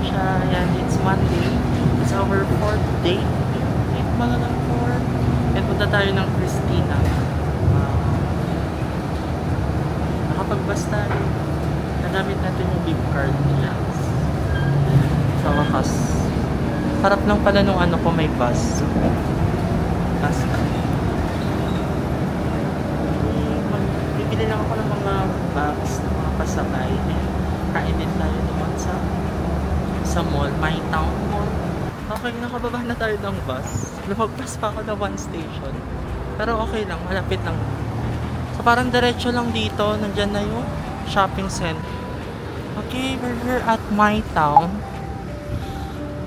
siya. Ayan, it's Monday. It's our 4th day. Eight mga ng 4. And punta tayo ng Christina. Nakapag-bus tayo. Nagamit natin yung gift card niya. Sa wakas. Harap lang pala nung ano ko may bus. Bus ka. Bibili lang ako ng mga bags na mga pasabay. Kain din tayo naman sa mall, My Town Mall. Okay, nakababa na tayo ng bus. Lumagpas pa ako na 1 station. Pero okay lang, malapit lang. So parang diretso lang dito, nandyan na yung shopping center. Okay, we're here at My Town.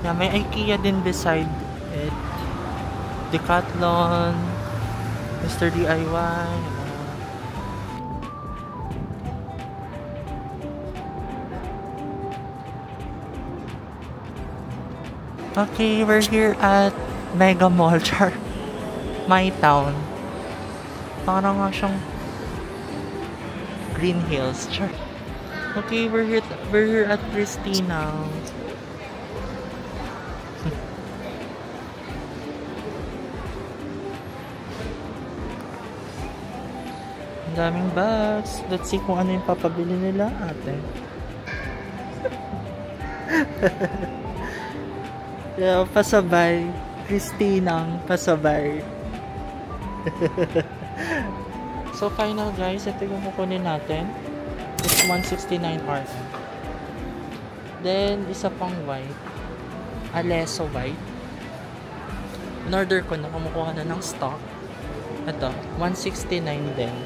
Yeah, may IKEA din beside it. Decathlon, Mr. DIY. Okay, we're here at Mega Mall, char. My Town. Parang nga siyang Green Hills, char. Okay, we're here at Christina. Ang daming bags. Let's see kung ano yung papabili nila, ate. Yeah, pasabay. Christinang pasabay. So final guys, ito yung kukunin natin. It's 169 RM. Then isa pang white, Alesso white. In order ko na, kumukuha na ng stock. Ito 169 din.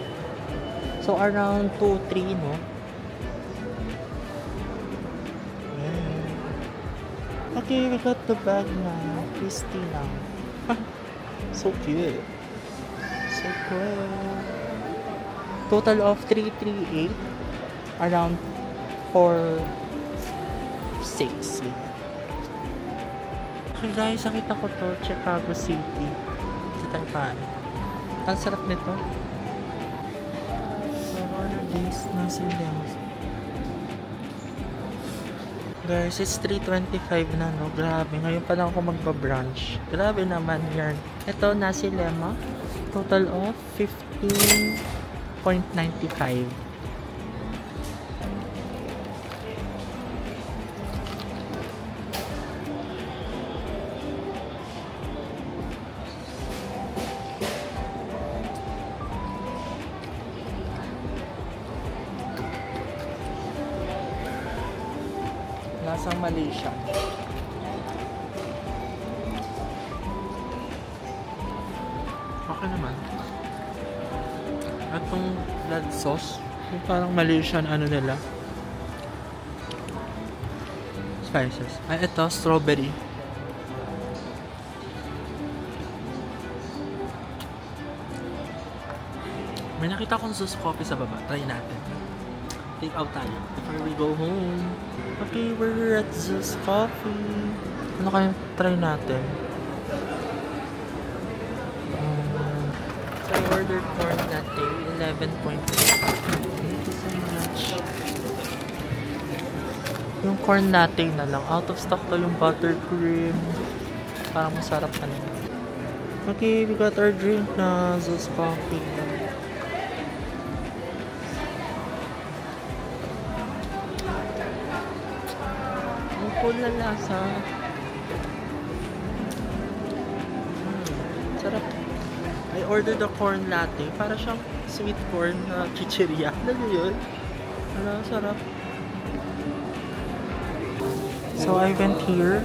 So around 2-3, no? Okay, we got the bag na Christina. So cute. So cool. Total of 338. Around 4-6. Okay guys, nakita ko to. Chicago City. Sa Taipan. Ang sarap nito. So, order this na sila. Guys, it's 3:25 na, no? Grabe. Ngayon pa lang ako magpa-brunch. Grabe naman yan. Ito, nasi lema. Total of 15.95. Lasang Malaysia. Okay naman. At itong blood sauce, yung parang Malaysian ano nila. Spices. Ay, ito, strawberry. May nakita akong Zeus coffee sa baba. Try natin. Take out tayo before we go home. Okay, we're at Zeus Coffee. Ano kayang try natin? So I ordered corn latte, 11.8. Thank you so much. Yung corn latte na lang. Out of stock to yung buttercream. Parang masarap ka na. Okay, we got our drink na Zeus Coffee. Cool na lasa. Sarap. I ordered the corn latte. Para siyang sweet corn na chichirya. Alam mo yun? Ano, sarap. So, I went here.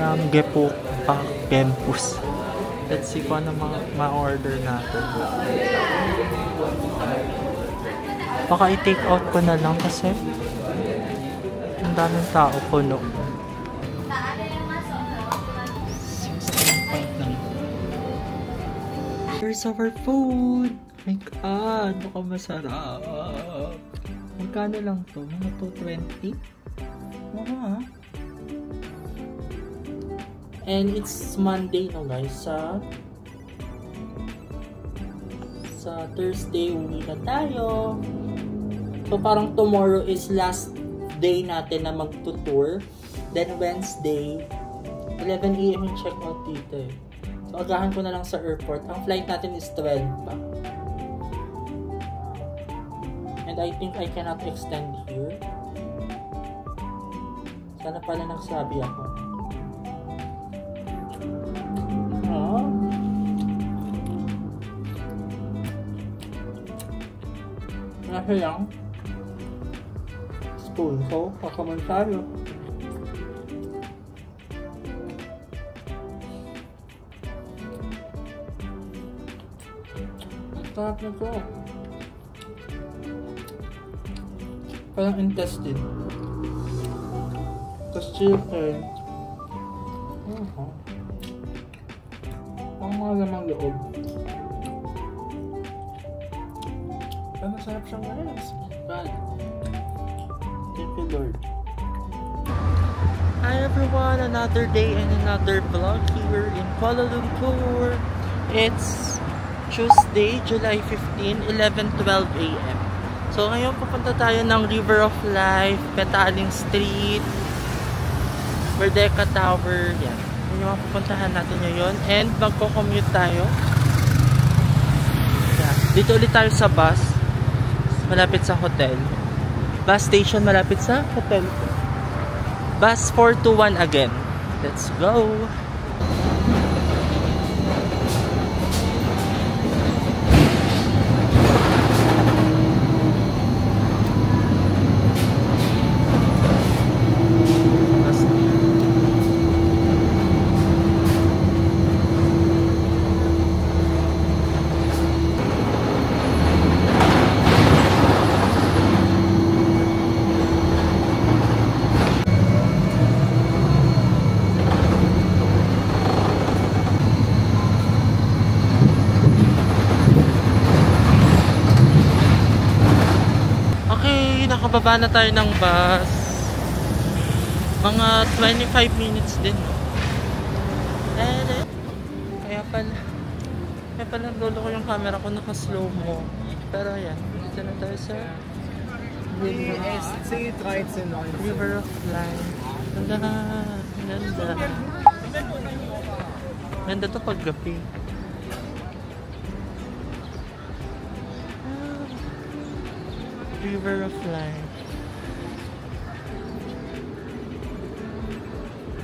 Yung Gepok Pak Gempus. Let's see kung ano ma-order natin. Baka i-take out ko na lang kasi ang daming tao, puno. 6.5 lang. Here's our food! My God! Baka masarap! Magkano lang to? Mga 220? Mura. And it's Monday na guys. Sa Thursday, uwi na tayo. So parang tomorrow is last day natin na magtutour. Then Wednesday, 11 AM yung check-out dito eh. So agahan ko na lang sa airport. Ang flight natin is 12 pa. And I think I cannot extend here. Sana pala nagsabi ako. Nasa lang. Spoon ko. Kakaman tayo. Sarap na ko. Parang intestine. Tapos chicken. Ang mga lamang loob. Pero masarap siyang guys. Thank you, Lord. Hi everyone, another day and another vlog here in Kuala Lumpur. It's Tuesday, July 15, 11:12 AM. So ngayon pupunta tayo ng River of Life, Petaling Street, Merdeka Tower. Yan. Yun yung pupuntahan natin ngayon. And magko-commute tayo. Yan. Dito ulit tayo sa bus. Malapit sa hotel. Bus station malapit sa hotel. Bus 421 again. Let's go! Nakababa na tayo ng bus. Mga 25 minutes din. Kaya pala lolo ko yung camera ko naka-slow mo. Pero ayan, dito na tayo sa River of Life. Ganda to pag gabi. River of Life.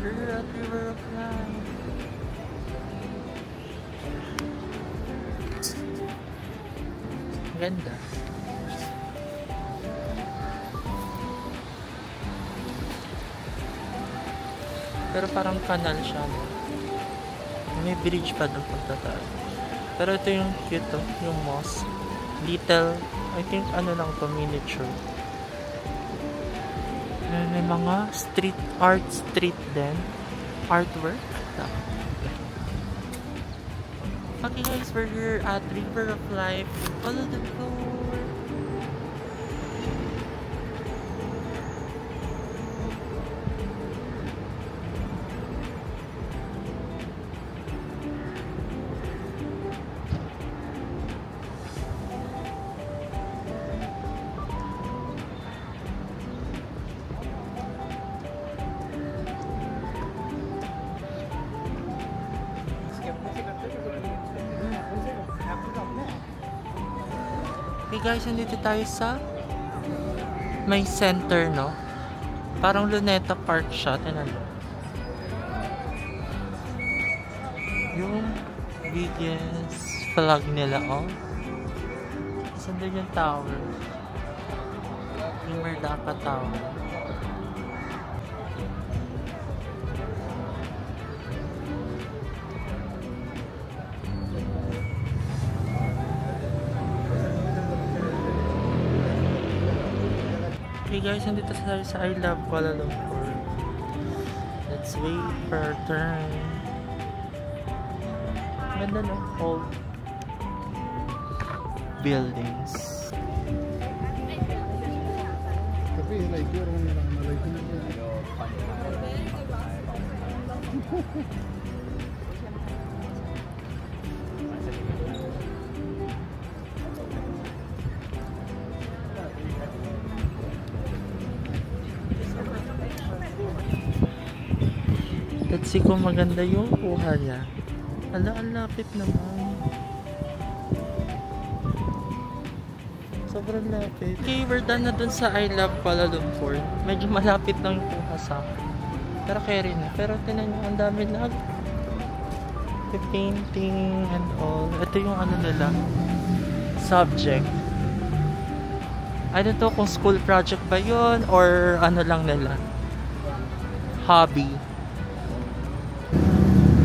River of Life. Ganda. Pero parang kanal siya. May bridge pa doon pagtatawag. Pero ito yung cute, yung mosque. Little, I think ano lang to, miniature. May mga street art din. Artwork. Okay guys, we're here at River of Life. Follow the floor. Okay guys, nandito tayo sa may center, no? Parang Luneta Park siya. Tinan mo. Yung biggest flag nila, oh. Saan din yung tower? Yung Merdeka Tower. Okay guys, nandito tayo sa I Love Kuala Lumpur. Let's wait for our turn. Ganda no? Old buildings. Tapi like orang yang malay ko na. Let's see kung maganda yung kuha niya. Ala, ang lapit naman. Sobrang lapit. Okay, we're done na dun sa I Love Kuala Lumpur. Medyo malapit lang yung kuha sa akin. Pero carry na. Pero tinan nyo, ang dami na. The painting and all. Ito yung ano nila. Subject. I don't know kung school project ba yun or ano lang nila. Hobby.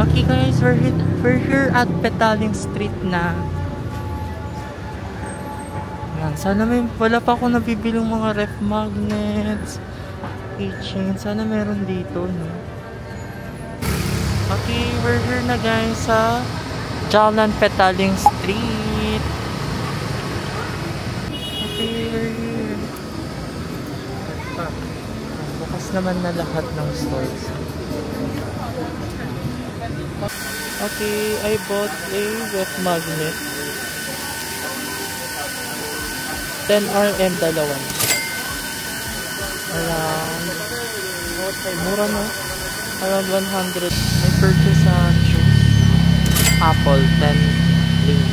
Okay guys, we're here at Petaling Street na. Yan, sana wala pa ako nabibilang mga ref magnets, keychain. Sana meron dito, no? Okay, we're here na guys sa Jalan Petaling Street. Okay, we're here. Bukas naman na lahat ng stores. Okay, I bought a ref magnet. 10 RM dalawa. Around, okay, mura no? Around 100. I purchased a juice. Apple, 10 ring.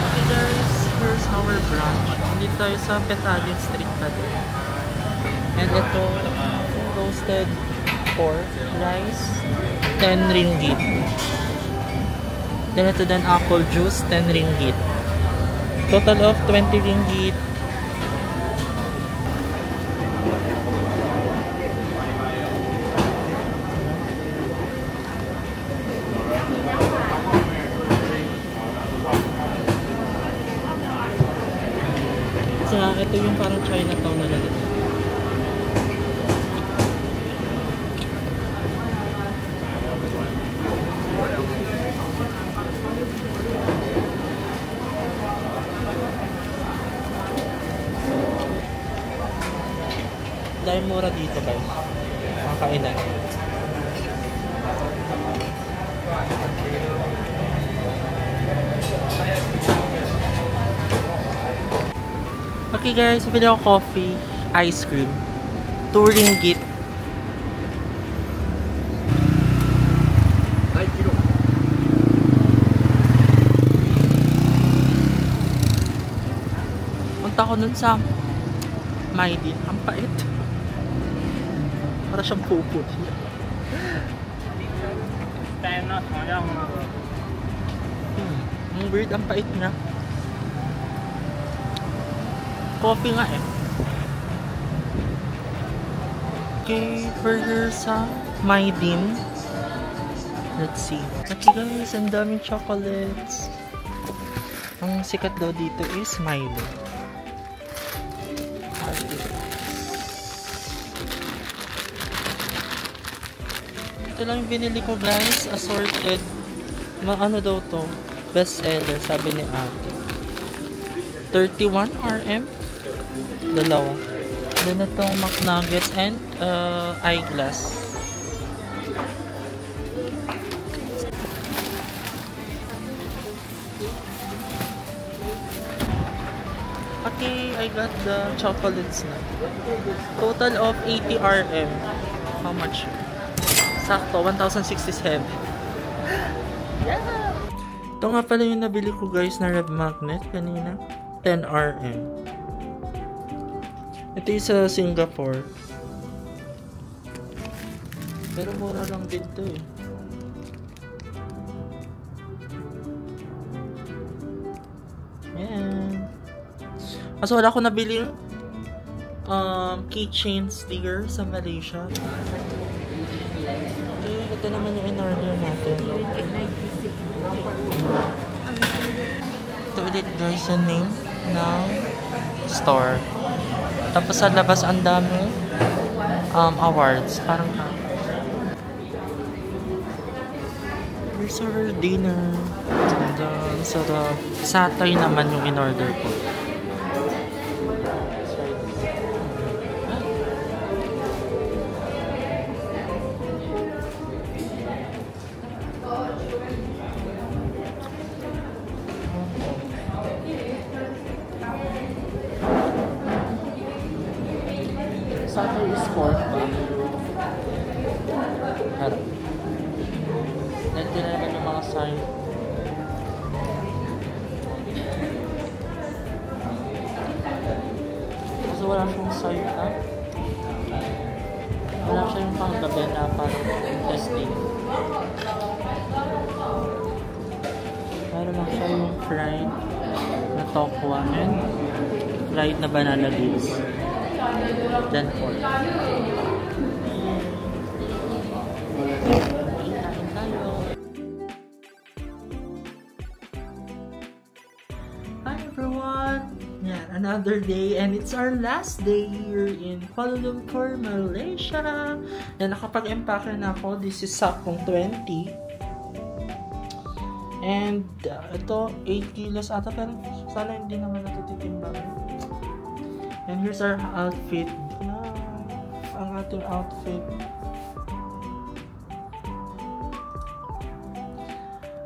Okay guys, here's our branch. Dito tayo sa Petaling Street na din. And ito, roasted pork, rice, 10 ringgit. Then ito din apple juice, 10 ringgit. Total of 20 ringgit. So, ito yung parang Chinatown na lang. Dahil mura dito guys. Makakainan. Okay guys, bili ako coffee, ice cream. 2 ringgit. Punta ko nun sa Maydin. Ang pait. Para siyang pupo. Ang weird, ang pait niya. Coffee nga eh. Okay, burger sa Maydin. Let's see. Okay guys, ang daming chocolates. Ang sikat daw dito is Milo. Ito lang yung binili ko guys, assorted. Ano daw to? Best seller, sabi ni ate. 31 RM. Dalawa. Then itong McNuggets and eyeglass. Okay, I got the chocolates na. Total of 80 RM. How much? Sakto, 1,067. Yeah! Ito nga pala yung nabili ko guys na ref magnet kanina. 10 RM. Ito yung sa Singapore. Pero mura lang din to eh. Ayan. Kaso wala ko nabili keychain sticker sa Malaysia. Okay, ito naman yung in-order natin. Ito ulit guys yung name ng store. Tapos sa labas ang dami awards. Parang here's our dinner. And sarap. Satay naman yung in-order ko. is 4 pa. Harap. Nandito na naman yung mga sign. Kasi wala siyang sign na. Wala siya yung panggabi na parang testing. Meron lang siya yung fried na tokwa and fried na banana leaves. Then pork. Kain tayo. Hi everyone! Yeah, another day and it's our last day here in Kuala Lumpur, Malaysia. And nakapag-empake na ako. This is saktong 20. And ito, 8 kilos ata, pero sana hindi naman natutitimbang. And here's our outfit. Ang ating outfit.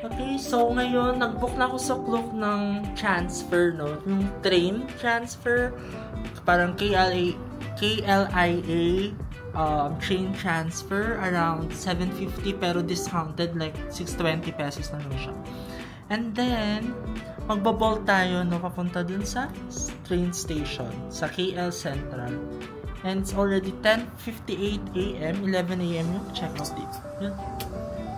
Okay, so ngayon, nag-book na ako sa Klook ng transfer, no? Yung train transfer. Parang KLIA train transfer around 750 pero discounted like 620 pesos na lang siya. And then magbabolt tayo no papunta dun sa train station sa KL Central. And it's already 10:58 AM, 11 AM yung check-out date. Yun.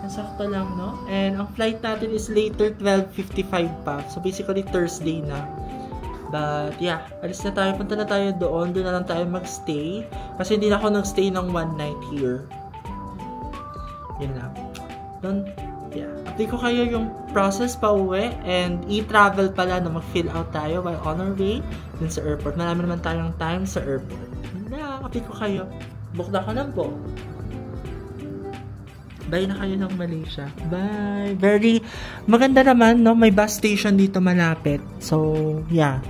Nasakto lang, no? And ang flight natin is later 12:55 pa. So basically Thursday na. But yeah, alis na tayo, punta na tayo doon na lang tayo magstay. Kasi hindi na ako nagstay ng one night here. Yun lang. Doon, yeah. Update ko kayo yung process pa uwi and e-travel pala na mag-fill out tayo while on our way dun sa airport. Marami naman tayong time sa airport. Yun lang, update ko kayo. Book na ko lang po. Bye na kayo ng Malaysia. Bye! Very maganda naman, no? May bus station dito malapit. So, yeah.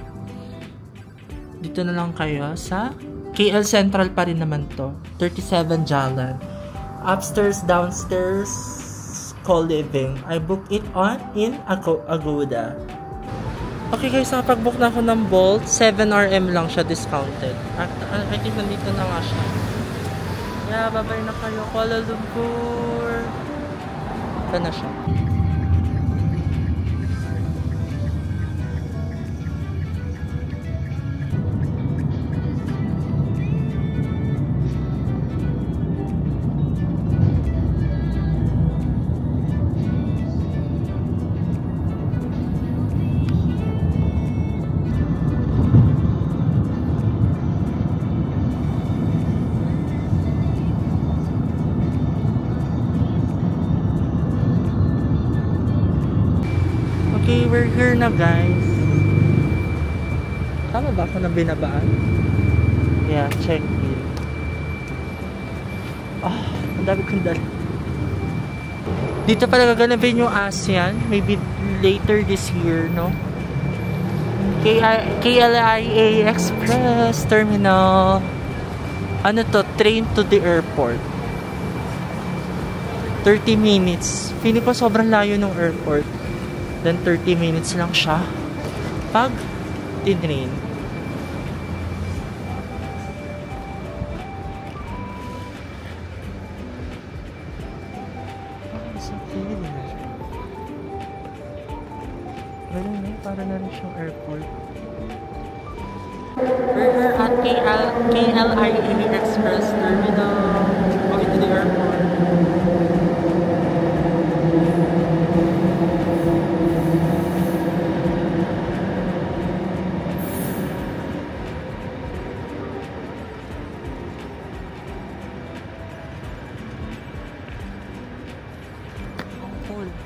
Dito na lang kayo sa KL Central pa rin naman to. 37 Jalan. Upstairs, downstairs, co-living. I booked it in Agoda. Okay guys, nakapag-book na ako ng Bolt. 7 RM lang siya discounted. I think nandito na nga siya. Yeah, bye-bye na kayo. Kuala Lumpur. Ito na siya. Okay, we're here na guys. Tama ba ako na binabaan? Yeah, check in. Ang dami kong dala. Dito pala gaganapin yung ASEAN. Maybe later this year, no? KLIA Express Terminal. Ano to? Train to the airport. 30 minutes. Feeling ko sobrang layo ng airport. Then 30 minutes lang siya pag tinrain. Sa clean. Ganun na, para na rin siyang airport. We're at KLIA Express Terminal. Going to the airport.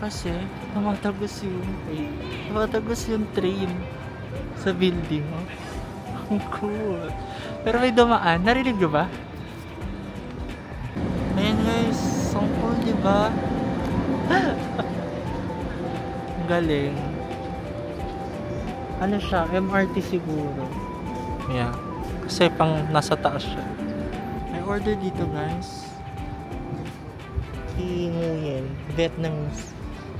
Kasi tumatagos yung train sa building. Ang cool. Pero may dumaan. Narinig nyo ba? Ayan guys. Ang cool, diba? Ang galing. Ano siya? MRT siguro. Yeah. Kasi pang nasa taas siya. May order dito guys. Nguyen. Vietnamese.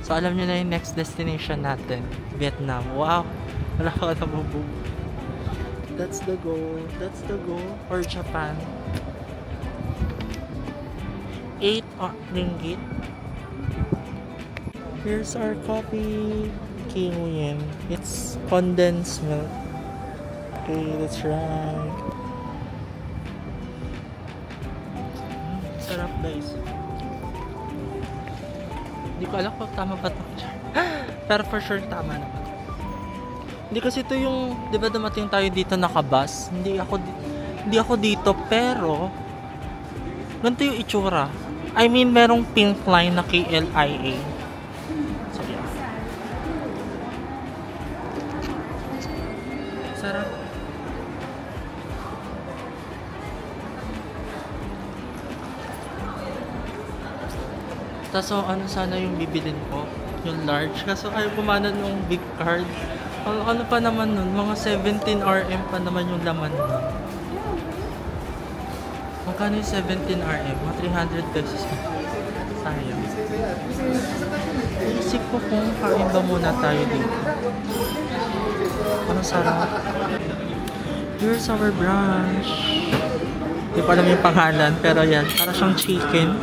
So, alam nyo na yung next destination natin. Vietnam. Wow! Wala ka na mabug. That's the goal. That's the goal. Or Japan. 8 ringgit. Here's our coffee. Kiwin. It's condensed milk. Okay, that's right. Sarap guys. Hindi ko alam kung tama ba ito. Pero for sure tama naman. Hindi kasi ito yung, di ba dumating tayo dito nakabus? Hindi ako dito, pero ganito yung itsura. I mean, merong pink line na KLIA. So, yeah. Sarap. Tapos, ano sana yung bibilin ko? Yung large. Kaso ayaw gumana ng big card. Ano pa naman nun? Mga 17 RM pa naman yung laman nun. Magkano yung 17 RM? Mga 300 pesos. Sayang. Isip ko kung kain ba muna tayo dito. Ano sarap. Here's our brunch. Hindi pa naman yung pangalan. Pero yan. Para siyang chicken.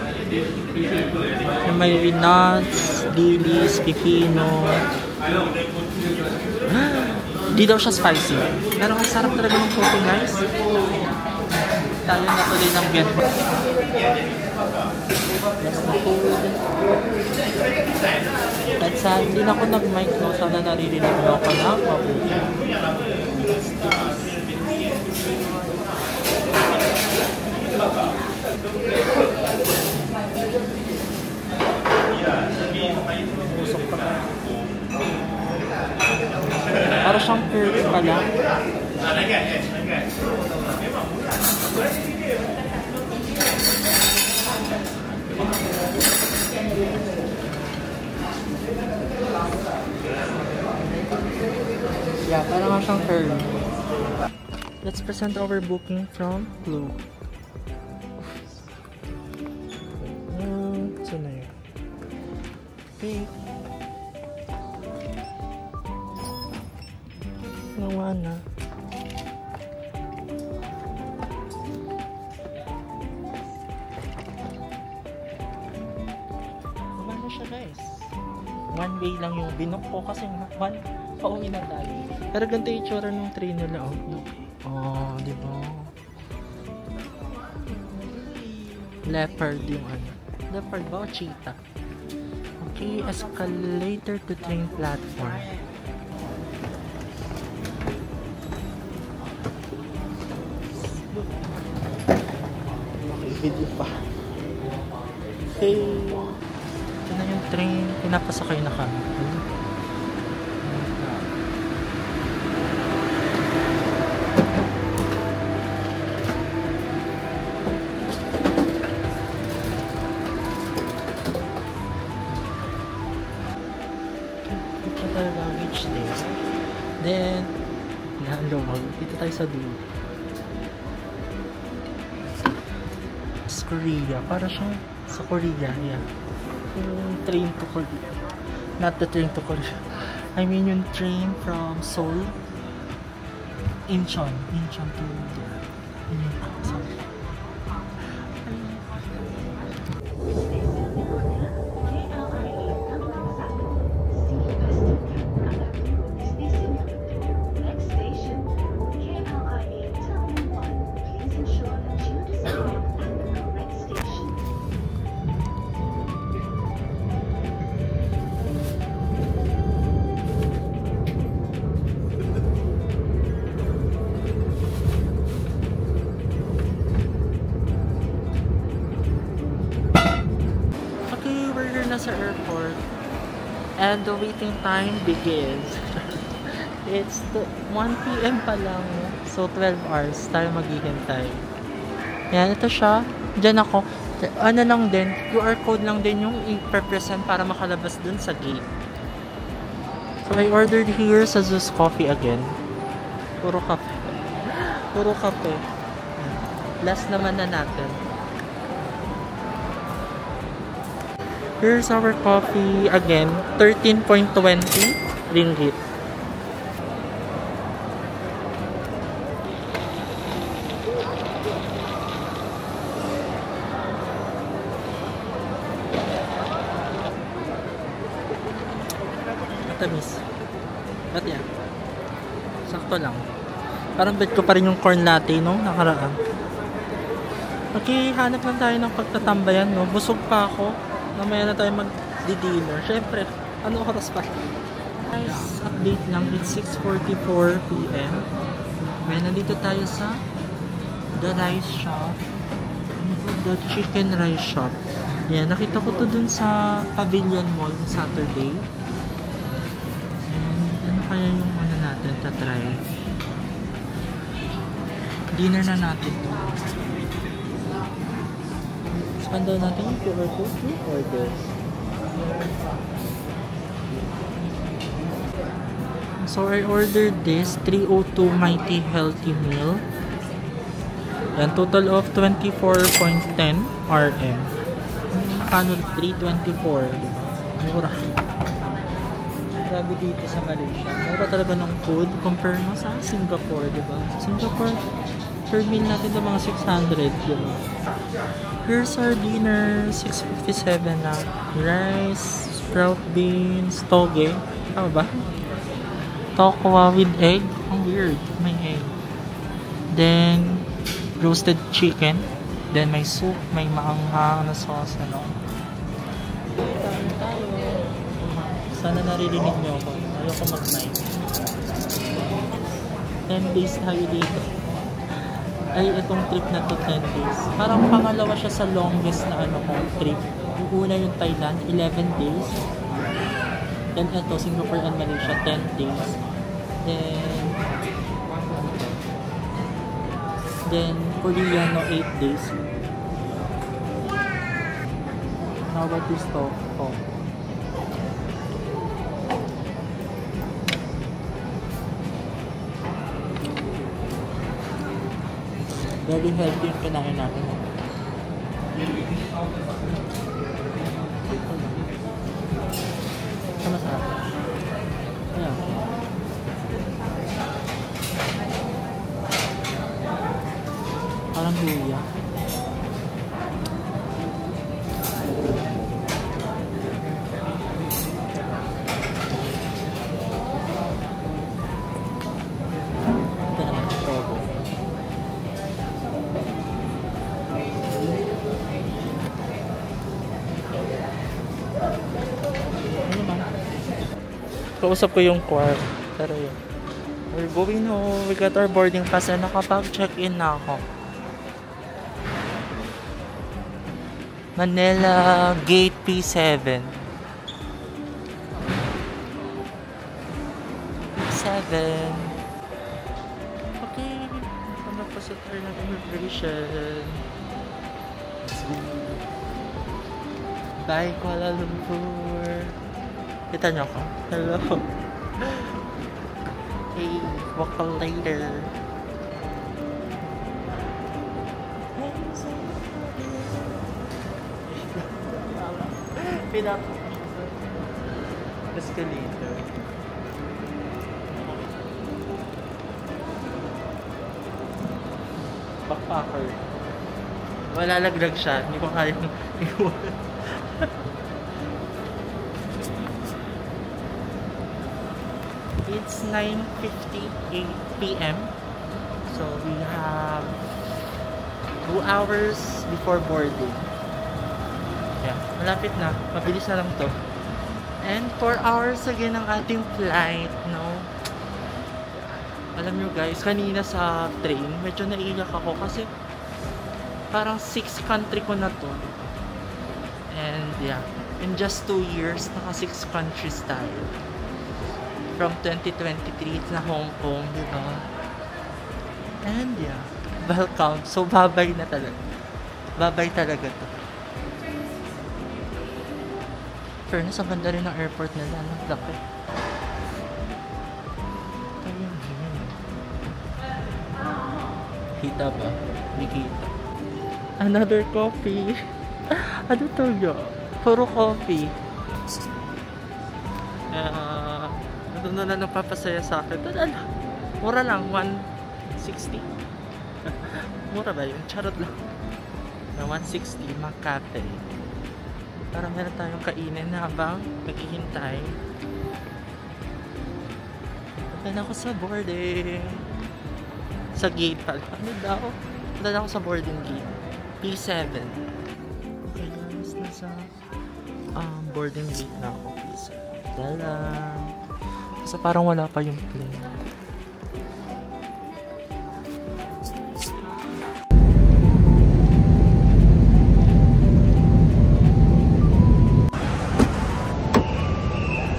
May nuts, dilis, pipino. Di daw siya spicy. Pero ang sarap talaga ng coffee guys. Tayo na tuloy ng Vietnam. That's the food. At hindi na ako nag-mic no. Sana naririnig mo ako na mabuti. Busok pa tayo. Para siyang curry pala. Yeah, para nga siyang curry. Let's present our booking from Blue. Saan na yun? Okay. Nawa na. Nawa na siya guys. One way lang yung binook ko kasi one pauwi na tayo. Pero ganito yung itsura ng train nila. Oh, di ba? Leopard yung ano. Leopard ba o cheetah? Okay, escalator to train platform. Okay, video pa. Okay. Ito na yung train. Pinapasakay na kami. Luggage there. Then, lumag. Dito tayo sa dulo. Sa Korea. Para siyang sa Korea. Yeah. Yung train to Korea. Not the train to Korea. I mean yung train from Seoul. Incheon. Incheon to there. Sorry. Sa airport and the waiting time begins. It's 1 PM pa lang, so 12 hours tayo maghihintay. Yan, ito siya. Diyan ako. Ano lang din, QR code lang din yung i-represent para makalabas dun sa gate. So I ordered here sa Zeus Coffee again. Puro kape. Puro kape. Last naman na natin. Here's our coffee again, 13.20 ringgit. matamis. Ba't yan? Sakto lang. Parang bet ko pa rin yung corn latte, no? Nakaraan. Okay, hanap lang tayo ng pagtatambayan, no? Busog pa ako. Mamaya na tayo mag-dinner. Syempre, ano oras pa? Guys, update lang. It's 6:44 p.m. Well, nandito tayo sa The Rice Shop. The Chicken Rice Shop. Yan, nakita ko to dun sa Pavilion Mall Saturday. And ano kaya yung ano natin, tatry? Dinner na natin to. Scan daw natin yung QR code to order. So I ordered this 302 Mighty Healthy Meal. Yan, total of 24.10 RM. Kano 324, diba? Mura. Grabe dito sa Malaysia. Mura talaga ng food compare mo sa Singapore, diba? Singapore, per meal natin ito mga 600, diba? Here's our dinner, 657 na. Rice, sprout beans, toge. Tama ba? Tokwa with egg. Ang weird. May egg. Then, roasted chicken. Then, may soup. May maanghang na sauce. Ano. Sana naririnig nyo ako. Ayoko mag-night. 10 days tayo dito. Ay, itong trip na to 10 days. Parang pangalawa siya sa longest na ano ko trip. Yung una yung Thailand, 11 days. Then ito, Singapore and Malaysia, 10 days. Then Korea, no, 8 days. How about this to? Oh. Very healthy yung kinain natin. Masarap. Ayan. Parang luya. Ito naman, togo. Kausap ko yung choir. Pero yun. We're going home. We got our boarding pass and nakapag-check-in na ako. Manila Gate P7. 7. Okay. Ano pa sa tayo ng immigration? Let's go. Bye, Kuala Lumpur. Kita nyo ako. Hello. Hey, walk later. Pinapos. Escalator. Backpacker. Malalaglag siya. Hindi ko kaya iwan. It's 9:58 p.m. So we have 2 hours before boarding. Yeah, malapit na. Mabilis na lang to. And 4 hours again ang ating flight, no? Alam nyo guys, kanina sa train, medyo naiyak ako kasi parang 6 country ko na to. And yeah, in just 2 years, naka 6 countries tayo. From 2023 na Hong Kong, di ba? And yeah, welcome. So, babay na talaga. Babay talaga to. Fairness, ang ganda rin ng airport nila. Ang laki. Ayun, ayun. Kita ba? May kita. Another coffee. Ano to yun? Puro coffee. Ito na lang napapasaya sa akin. Mura lang, 160. Mura ba yun? Charot lang. 160, Maccafe. Para meron tayong kainin na habang naghihintay. Punta na ako sa boarding. Sa gate pala. Ano daw? Punta na ako sa boarding gate. P7. Okay guys, nasa boarding gate na ako. P7. Dala. Kasi parang wala pa yung plane.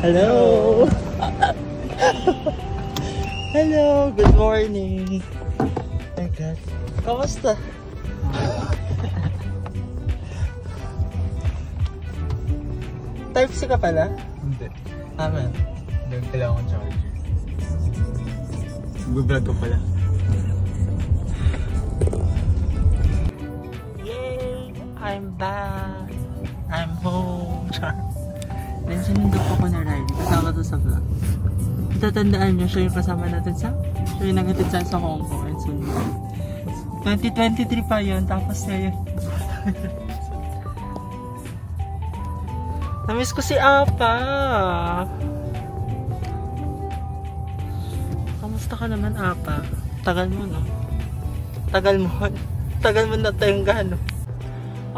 Hello! Hello! Good morning! Oh my God. Kamusta? Type C ka pala? Hindi. Amen. Doon kailangan kong charger. Mag-vlog ko pala. Yay! I'm back! I'm home! Char. Then sinundok ako na Riley. Kasama to sa vlog. Tatandaan nyo, siya yung kasama natin siya yung naghatid sa Hong Kong and soon. 2023 pa yun, tapos na yun. Namiss ko si Apa. Kamusta ka naman, Apa? Tagal mo, no? Tagal mo na tayong gano.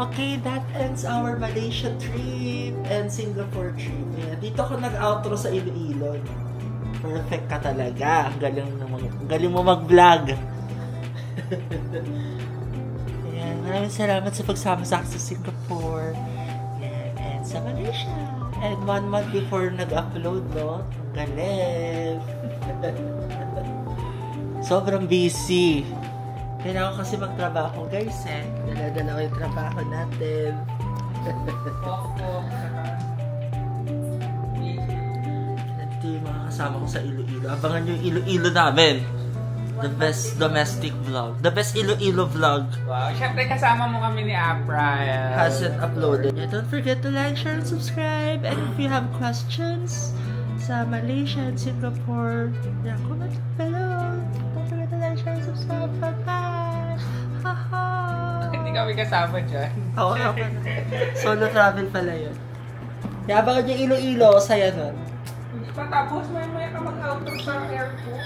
Okay, that ends our Malaysia trip and Singapore trip. Yeah, dito ako nag-outro sa Iloilo. Perfect ka talaga. Ang galing mo mag-vlog. Ayan, maraming salamat sa pagsama sa akin sa Singapore. Ayan, and sa Malaysia. And 1 month before nag-upload, no? Ang galing. Sobrang busy. Kailangan kasi magtrabaho, guys, eh. Dala-dala ko yung trabaho natin. Ito yung mga kasama ko sa Iloilo. Abangan nyo yung Iloilo namin. The best domestic vlog. The best Iloilo vlog. Wow, syempre kasama mo kami ni April. Hasn't uploaded. Yeah, don't forget to like, share, and subscribe. And if you have questions sa Malaysia and Singapore, yeah, comment below. Don't forget to like, share, and subscribe. Bye-bye! Haha! Hindi kami kasama dyan. Oo, okay. Solo travel pala yun. Kaya abangan yung Iloilo, saya nun. Hindi pa tapos, may ka mag-outro sa airport.